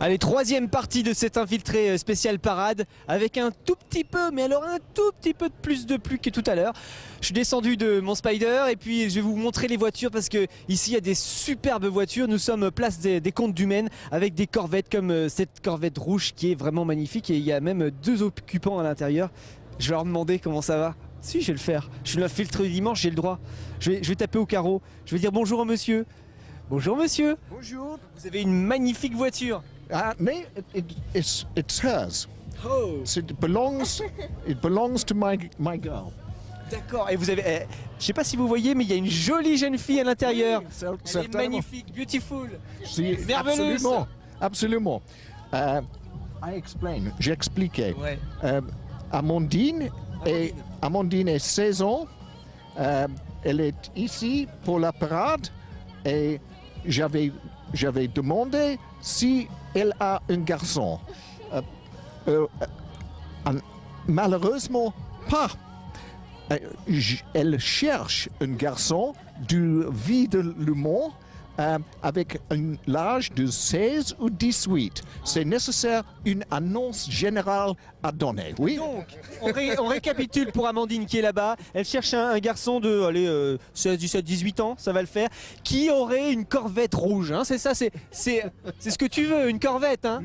Allez, troisième partie de cet infiltré spécial parade avec un tout petit peu, mais alors un tout petit peu de plus de pluie que tout à l'heure. Je suis descendu de mon Spider et puis je vais vous montrer les voitures parce que ici il y a des superbes voitures. Nous sommes place des Comtes du Maine avec des corvettes comme cette corvette rouge qui est vraiment magnifique et il y a même deux occupants à l'intérieur. Je vais leur demander comment ça va. Si, je vais le faire. Je suis l'infiltré du dimanche, j'ai le droit. Je vais taper au carreau. Je vais dire bonjour au monsieur. Bonjour monsieur. Bonjour. Vous avez une magnifique voiture. Mais it's hers. Oh. So it belongs to my girl. D'accord, et vous avez... je sais pas si vous voyez, mais il y a une jolie jeune fille à l'intérieur. Oui, elle est magnifique, beautiful. Si, Merveilleuse. Absolument. J'expliquais. Ouais. Amandine est 16 ans. Elle est ici pour la parade et j'avais demandé si elle a un garçon. Malheureusement, pas. Elle cherche un garçon du vie de Le Mans avec un âge de 16 ou 18. C'est nécessaire une annonce générale à donner. Oui. Donc, on récapitule pour Amandine qui est là-bas. Elle cherche un garçon de 16, 17, 18 ans, ça va le faire, qui aurait une corvette rouge. Hein, c'est ça, c'est ce que tu veux, une corvette. Hein.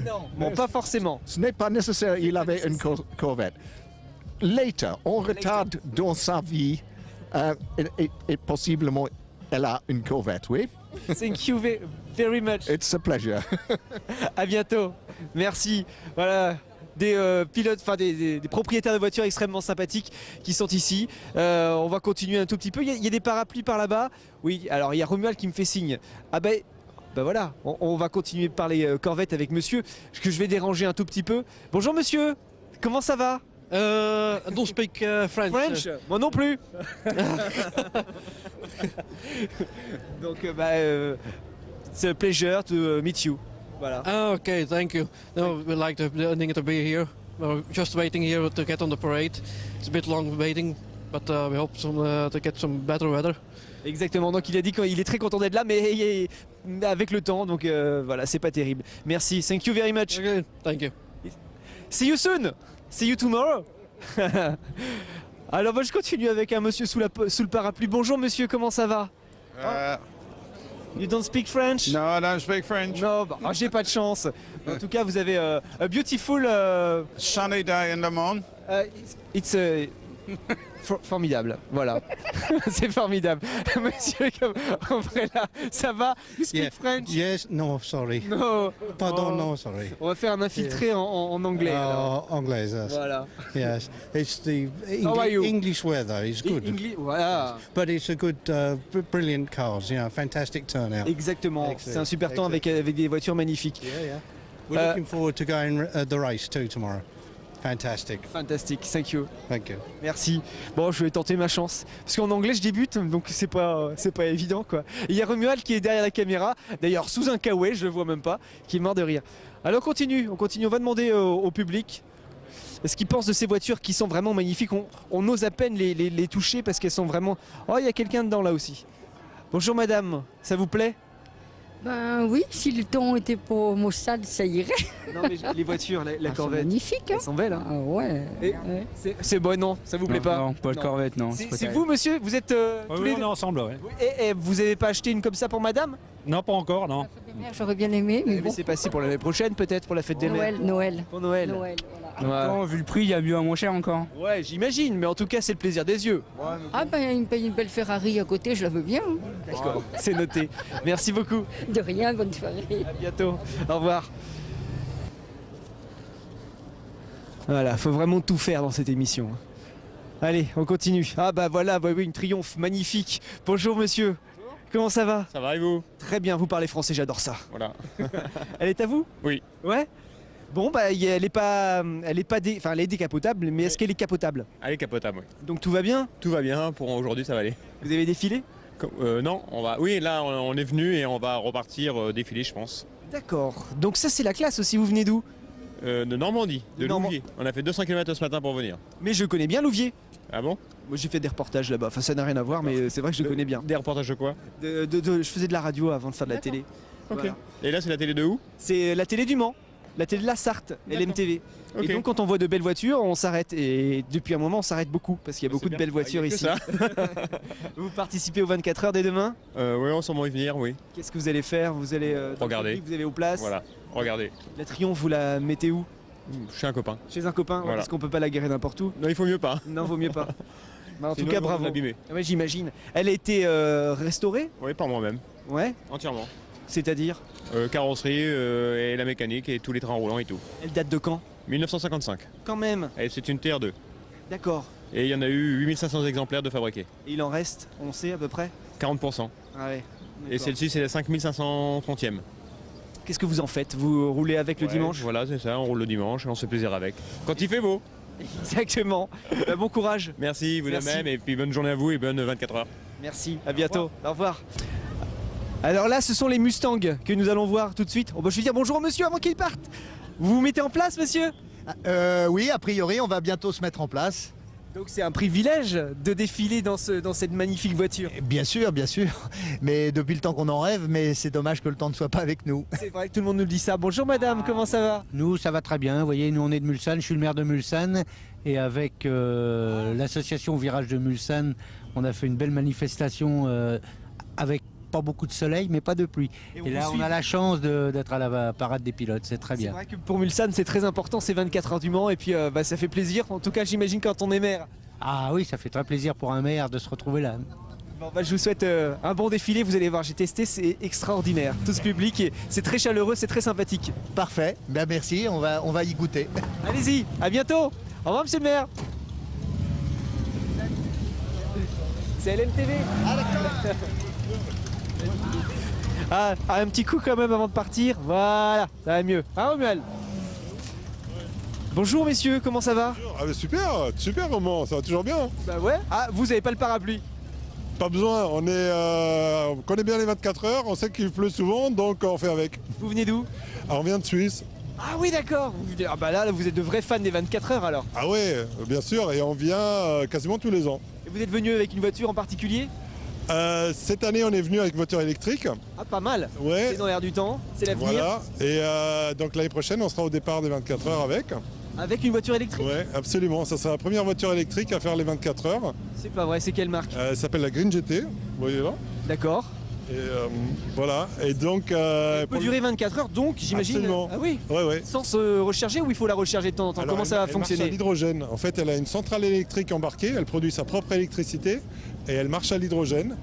Non, bon, pas forcément. Ce n'est pas nécessaire, il avait une corvette. Later, on retarde dans sa vie et possiblement elle a une corvette, oui. Thank you very much. It's a pleasure. À bientôt. Merci. Voilà. Des pilotes, enfin des propriétaires de voitures extrêmement sympathiques qui sont ici. On va continuer un tout petit peu. Il y a des parapluies par là-bas. Oui, alors il y a Romuald qui me fait signe. Ah ben voilà, on va continuer de parler corvette avec monsieur, que je vais déranger un tout petit peu. Bonjour monsieur, comment ça va? I don't speak French. French? Moi non plus. Donc it's a pleasure to meet you. Voilà. Ah, okay, thank you. No, we like the ending to be here. We're just waiting here to get on the parade. It's a bit long waiting, but we hope to get some better weather. Exactement, donc il a dit qu'il est très content d'être là, mais avec le temps, donc voilà, c'est pas terrible. Merci, thank you very much. Okay, thank you. See you soon. See you tomorrow. Alors moi je continue avec un monsieur sous le parapluie. Bonjour monsieur, comment ça va? You don't speak French? No, I don't speak French. Non, bah, j'ai pas de chance. En tout cas, vous avez a beautiful... Sunny day in Le Mans. It's formidable, voilà. C'est formidable. Monsieur Ombrella, ça va? You speak French? Yes, no, sorry. No. Pardon, Oh. no, sorry. On va faire un infiltré en anglais. alors. Anglais, yes. Voilà. Yes, it's the How are you? English weather is good. Voilà. But it's a good, brilliant cars, fantastic turnout. Exactement, Excellent. c'est un super temps avec des voitures magnifiques. Yeah. We're looking forward to going the race too tomorrow. Fantastic. Fantastique, thank you. Thank you. Merci. Bon, je vais tenter ma chance. Parce qu'en anglais, je débute, donc c'est pas évident, quoi. Et il y a Romuald qui est derrière la caméra, d'ailleurs sous un kawaii, je le vois même pas, qui est mort de rire. Alors on continue, on va demander au public ce qu'ils pensent de ces voitures qui sont vraiment magnifiques. On ose à peine les toucher parce qu'elles sont vraiment... Oh, il y a quelqu'un dedans là aussi. Bonjour madame, ça vous plaît? Ben oui, si le temps était pour Mossad, ça irait. Non mais les voitures, la Corvette, Magnifique, hein. elles sont belles, hein. Ah ouais. Et ouais. c'est bon, non, ça vous plaît pas? Non, pas de Corvette, non. C'est vous monsieur, vous êtes tous les on est deux. ensemble, ouais. Et vous avez pas acheté une comme ça pour madame? Non, pas encore, non. J'aurais bien aimé, mais Mais bon. c'est passé pour l'année prochaine peut-être, pour la fête des mères. Noël. Pour Noël. Voilà. Ouais. Vu le prix, il y a mieux à moins cher encore. Ouais, j'imagine, mais en tout cas c'est le plaisir des yeux. Ah ben une belle Ferrari à côté, je la veux bien. Hein. D'accord, c'est noté. Merci beaucoup. De rien, bonne soirée. À bientôt. Au revoir. Voilà, faut vraiment tout faire dans cette émission. Allez, on continue. Ah bah voilà, bah oui, une triomphe magnifique. Bonjour monsieur. Comment ça va? Ça va et vous? Très bien, vous parlez français, j'adore ça. Voilà. Elle est à vous? Oui. Ouais. Bon bah elle est décapotable, mais est-ce qu'elle est capotable? Elle est capotable, oui. Donc tout va bien? Tout va bien, pour aujourd'hui ça va aller. Vous avez défilé? Non, on va... Oui, là on est venu et on va repartir défiler je pense. D'accord. Donc ça c'est la classe aussi, vous venez d'où? De Normandie, de De Louviers. On a fait 200 km ce matin pour venir. Mais je connais bien Louviers. Ah bon? Moi j'ai fait des reportages là-bas, enfin ça n'a rien à voir mais c'est vrai que je connais bien. Des reportages de quoi? Je faisais de la radio avant de faire de la télé. Ok. Voilà. Et là, c'est la télé de où? C'est la télé du Mans, la télé de la Sarthe, D'accord. LMTV. Ok. Et donc quand on voit de belles voitures, on s'arrête. Et depuis un moment, on s'arrête beaucoup parce qu'il y a beaucoup de belles voitures ici. Vous participez aux 24 heures dès demain? Oui, on s'en va y venir, oui. Qu'est-ce que vous allez faire? Vous allez dans le Regarder. public, vous allez aux places. Voilà, regardez. La Triomphe, vous la mettez où? Je suis un copain. Chez un copain? Voilà. Parce qu'on peut pas la garer n'importe où. Non, il faut mieux pas. Non, vaut mieux pas. Bah, en Sinon, tout cas, ils vont bravo. nous abîmer. Ouais, j'imagine. Elle a été restaurée? Oui, par moi-même, Ouais. entièrement. C'est-à-dire? Carrosserie et la mécanique et tous les trains roulants et tout. Elle date de quand? 1955. Quand même. Et c'est une TR2. D'accord. Et il y en a eu 8500 exemplaires de fabriqués. Et il en reste, on sait à peu près? 40%. Ah ouais. Et D'accord. celle-ci, c'est la 5530e. Qu'est-ce que vous en faites? Vous roulez avec le Ouais, dimanche? Voilà, c'est ça, on roule le dimanche et on se fait plaisir avec. Quand il fait beau. Exactement. Bon courage. Merci, vous de Merci. même, et puis bonne journée à vous et bonne 24 heures. Merci, à bientôt. Au revoir. Alors là, ce sont les Mustangs que nous allons voir tout de suite. Je vais dire bonjour au monsieur avant qu'il parte. Vous vous mettez en place, monsieur? Oui, a priori, on va bientôt se mettre en place. Donc c'est un privilège de défiler dans cette magnifique voiture. Bien sûr, bien sûr. Mais depuis le temps qu'on en rêve, mais c'est dommage que le temps ne soit pas avec nous. C'est vrai que tout le monde nous dit ça. Bonjour madame, comment ça va? Nous, ça va très bien. Vous voyez, nous, on est de Mulsanne. Je suis le maire de Mulsanne. Et avec l'association Virage de Mulsanne, on a fait une belle manifestation avec pas beaucoup de soleil, mais pas de pluie. Et là, on a la chance d'être à la parade des pilotes. C'est très C'est bien. vrai que pour Mulsanne, c'est très important, c'est 24 heures du Mans. Et puis ça fait plaisir, en tout cas j'imagine quand on est maire. Ah oui, ça fait très plaisir pour un maire de se retrouver là. Bon, je vous souhaite un bon défilé, vous allez voir, j'ai testé, c'est extraordinaire. Tout ce public, c'est très chaleureux, c'est très sympathique. Parfait. Ben merci, on va y goûter. Allez-y, à bientôt. Au revoir monsieur le maire. C'est LMTV. Ah, un petit coup quand même avant de partir. Voilà, ça va mieux. Hein, Romuald? Bonjour messieurs, comment ça va? Ah mais super moment, ça va toujours bien. Bah ouais. Ah, vous avez pas le parapluie? Pas besoin, on connaît bien les 24 heures, on sait qu'il pleut souvent, donc on fait avec. Vous venez d'où? Ah, on vient de Suisse. Ah oui d'accord. Ah bah là, vous êtes de vrais fans des 24 heures alors. Ah ouais, bien sûr, et on vient quasiment tous les ans. Et vous êtes venu avec une voiture en particulier? Cette année, on est venu avec voiture électrique. Ah pas mal. Ouais. C'est dans l'air du temps, c'est l'avenir. Voilà, et donc l'année prochaine, on sera au départ des 24 heures avec. Avec une voiture électrique? Ouais, absolument, ça sera la première voiture électrique à faire les 24 heures. C'est pas vrai, c'est quelle marque? Elle s'appelle la Green GT, vous voyez là. D'accord. Et voilà, et donc... Elle peut durer 24 heures, donc j'imagine. Absolument. Ah oui. Ouais. Sans se recharger ou il faut la recharger de temps en temps? Alors, Comment ça va elle marche à fonctionner? l'hydrogène. En fait, elle a une centrale électrique embarquée, elle produit sa propre électricité et elle marche à l'hydrogène.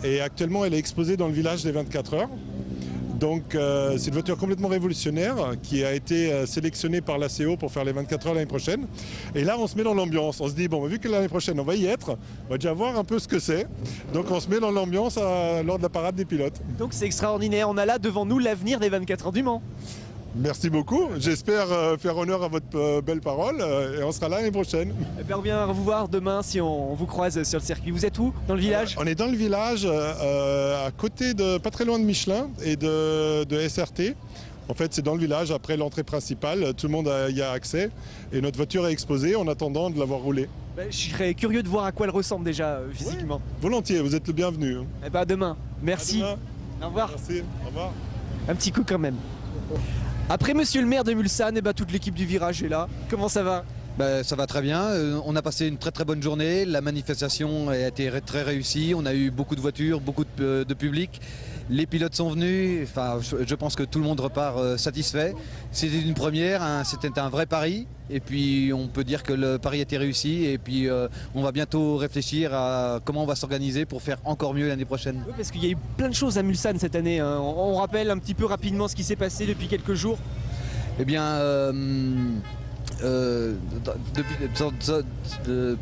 Et actuellement, elle est exposée dans le village des 24 heures. Donc, c'est une voiture complètement révolutionnaire qui a été sélectionnée par l'ACO pour faire les 24 heures l'année prochaine. Et là, on se met dans l'ambiance. On se dit, bon, vu que l'année prochaine, on va y être, on va déjà voir un peu ce que c'est. Donc, on se met dans l'ambiance lors de la parade des pilotes. Donc c'est extraordinaire, on a là devant nous l'avenir des 24 heures du Mans. Merci beaucoup. J'espère faire honneur à votre belle parole et on sera là l'année prochaine. Eh bien, on vient vous voir demain si on vous croise sur le circuit. Vous êtes où? Dans le village? On est dans le village, à côté pas très loin de Michelin et de SRT. En fait, c'est dans le village, après l'entrée principale, tout le monde y a accès. Et notre voiture est exposée en attendant de l'avoir roulée. Je serais curieux de voir à quoi elle ressemble déjà physiquement. Ouais, volontiers, vous êtes le bienvenu. Eh bien, à demain. Merci. À demain. Au revoir. Merci, au revoir. Un petit coup quand même. Après monsieur le maire de Mulsanne, eh ben, toute l'équipe du virage est là. Comment ça va? Ça va très bien, on a passé une très bonne journée, la manifestation a été très réussie, on a eu beaucoup de voitures, beaucoup de public, les pilotes sont venus, enfin, je pense que tout le monde repart satisfait. C'était une première, c'était un vrai pari, et puis on peut dire que le pari a été réussi, et puis on va bientôt réfléchir à comment on va s'organiser pour faire encore mieux l'année prochaine. Oui, parce qu'il y a eu plein de choses à Mulsanne cette année, hein. On rappelle un petit peu rapidement ce qui s'est passé depuis quelques jours. Eh bien...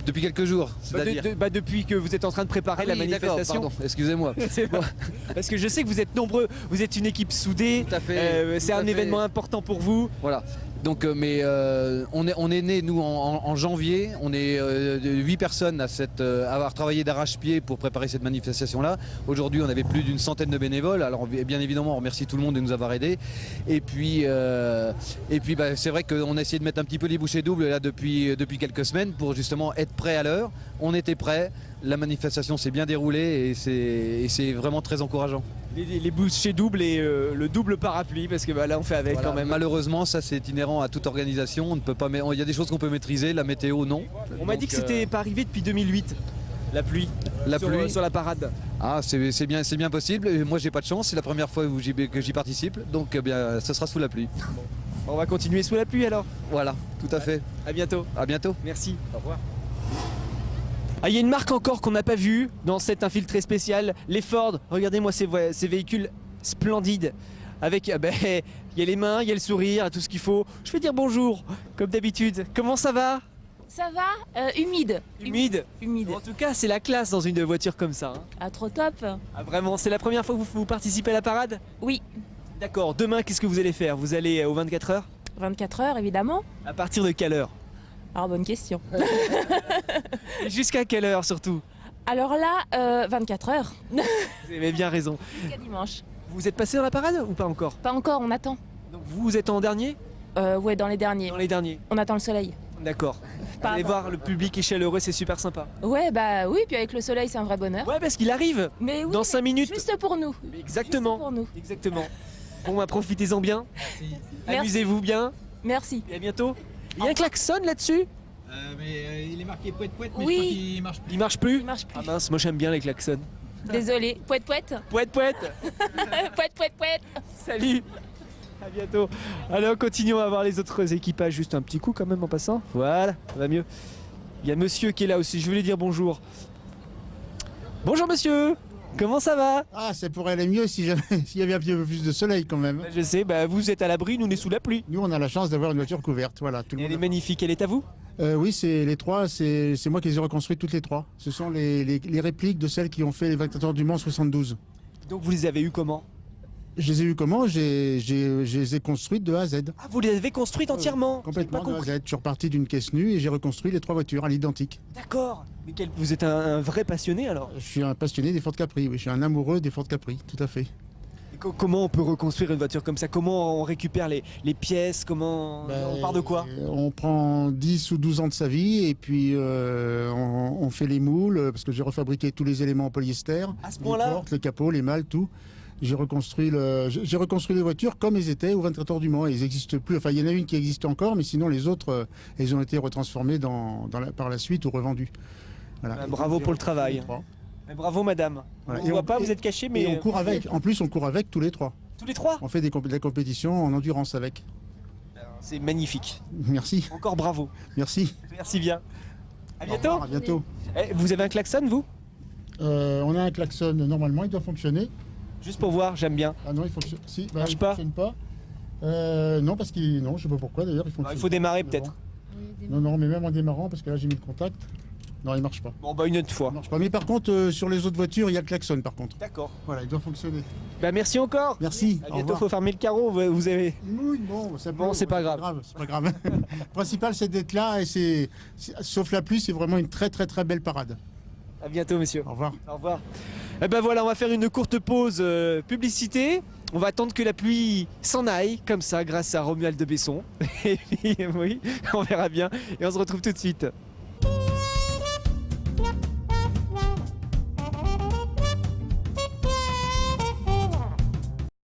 depuis quelques jours, c'est-à-dire depuis que vous êtes en train de préparer la manifestation. Pardon, excusez-moi. Parce que je sais que vous êtes nombreux, vous êtes une équipe soudée. Tout à fait. C'est un événement important pour vous. Voilà. Donc, on est né nous en janvier. On est 8 personnes à avoir travaillé d'arrache-pied pour préparer cette manifestation-là. Aujourd'hui, on avait plus d'une centaine de bénévoles. Alors, bien évidemment, on remercie tout le monde de nous avoir aidés. Et puis c'est vrai qu'on a essayé de mettre un petit peu les bouchées doubles là depuis quelques semaines pour justement être prêt à l'heure. On était prêt. La manifestation s'est bien déroulée et c'est vraiment très encourageant. Les bouchées doubles et le double parapluie parce que bah, là on fait avec Voilà, quand même. malheureusement, ça c'est inhérent à toute organisation. On ne peut pas. Il y a des choses qu'on peut maîtriser, la météo non. On m'a dit que c'était pas arrivé depuis 2008. La pluie. La sur, pluie sur la parade. Ah, c'est bien possible. Et moi, j'ai pas de chance. C'est la première fois que j'y participe, donc eh bien, ce sera sous la pluie. On va continuer sous la pluie alors. Voilà, tout à fait. À bientôt. À bientôt. Merci. Au revoir. Ah, il y a une marque encore qu'on n'a pas vue dans cet infiltré spécial, les Ford. Regardez-moi ces véhicules splendides. Avec, il y a les mains, il y a le sourire, tout ce qu'il faut. Je vais dire bonjour, comme d'habitude. Comment ça va? Ça va, humide. Humide. Humide. En tout cas, c'est la classe dans une voiture comme ça. Hein. Ah, trop top. Ah, vraiment, c'est la première fois que vous participez à la parade? Oui. D'accord, demain, qu'est-ce que vous allez faire? Vous allez aux 24 heures? 24 heures, évidemment. À partir de quelle heure? Alors, bonne question. Et jusqu'à quelle heure surtout? Alors là, 24 heures. Vous avez bien raison. Jusqu'à dimanche. Vous êtes passé dans la parade ou pas encore? Pas encore, on attend. Donc vous êtes en dernier? Ouais, dans les derniers. Dans les derniers. On attend le soleil. D'accord. Allez voir, le public est chaleureux, c'est super sympa. Ouais, bah oui, puis avec le soleil, c'est un vrai bonheur. Ouais, parce qu'il arrive. Mais oui, dans 5 minutes. Juste pour nous. Exactement. Juste pour nous. Exactement. Bon, bah profitez-en bien. Merci. Amusez-vous bien. Merci. Et à bientôt. Il y a un klaxon là-dessus? Il est marqué poète-poète, mais Oui. je crois qu'il marche plus. Il marche plus? Il marche plus. Ah mince, moi j'aime bien les klaxons. Désolé. Poète, poète. Poète, poète. Poète, poète, poète. Salut. À bientôt. Allez, continuons à voir les autres équipages. Juste un petit coup quand même en passant. Voilà, ça va mieux. Il y a monsieur qui est là aussi. Je voulais dire bonjour. Bonjour monsieur. Comment ça va? Ah, ça pourrait aller mieux s'il y avait un petit peu plus de soleil quand même. Je sais, bah vous êtes à l'abri, nous on est sous la pluie. Nous, on a la chance d'avoir une voiture couverte. Voilà, tout le monde. Elle est magnifique, elle est à vous? Oui, c'est les trois, c'est moi qui les ai reconstruites toutes les trois. Ce sont les répliques de celles qui ont fait les 24 heures du Mans 72. Donc vous les avez eues comment? Je les ai eues comment? Je les ai construites de A à Z. Ah, vous les avez construites entièrement? Complètement de A à Z. Je suis reparti d'une caisse nue et j'ai reconstruit les trois voitures à l'identique. D'accord. Mais vous êtes un vrai passionné alors? Je suis un passionné des Ford Capri, oui. Je suis un amoureux des Ford Capri, tout à fait. Et comment on peut reconstruire une voiture comme ça? Comment on récupère les pièces? Comment on part de quoi? On prend 10 ou 12 ans de sa vie et puis on fait les moules parce que j'ai refabriqué tous les éléments en polyester. À ce point-là? Les portes, les capots, les malles, tout. J'ai reconstruit les voitures comme elles étaient aux 24 heures du Mans. Ils n'existent plus. Enfin, il y en a une qui existe encore, mais sinon les autres, elles ont été retransformées par la suite ou revendues. Voilà. Bravo pour le travail. Bravo madame. Voilà. On ne voit pas, vous êtes caché, mais... Et on court avec. En plus, on court avec tous les trois. Tous les trois? On fait de la compétition en endurance avec. C'est magnifique. Merci. Encore bravo. Merci. Merci bien. À bientôt. À bientôt. Vous avez un klaxon, vous? On a un klaxon, normalement, il doit fonctionner. Juste pour voir, j'aime bien. Ah non, il fonctionne. Si, marche il pas. fonctionne pas. Non, parce qu'il. Non, je sais pas pourquoi d'ailleurs. Il faut démarrer peut-être. Non, mais même en démarrant, parce que là j'ai mis le contact. Non, il marche pas. Bon, bah une autre fois. Il marche pas. Mais par contre, sur les autres voitures, il y a le klaxon par contre. D'accord. Voilà, il doit fonctionner. Bah merci encore. Merci. À bientôt, faut fermer le carreau. Vous avez. Oui, bon, c'est pas grave. C'est pas grave. Le principal, c'est d'être là et sauf la pluie, c'est vraiment une très très très belle parade. À bientôt, monsieur. Au revoir. Au revoir. Et ben voilà, on va faire une courte pause publicité. On va attendre que la pluie s'en aille, comme ça, grâce à Romuald de Besson. Et puis, oui, on verra bien. Et on se retrouve tout de suite.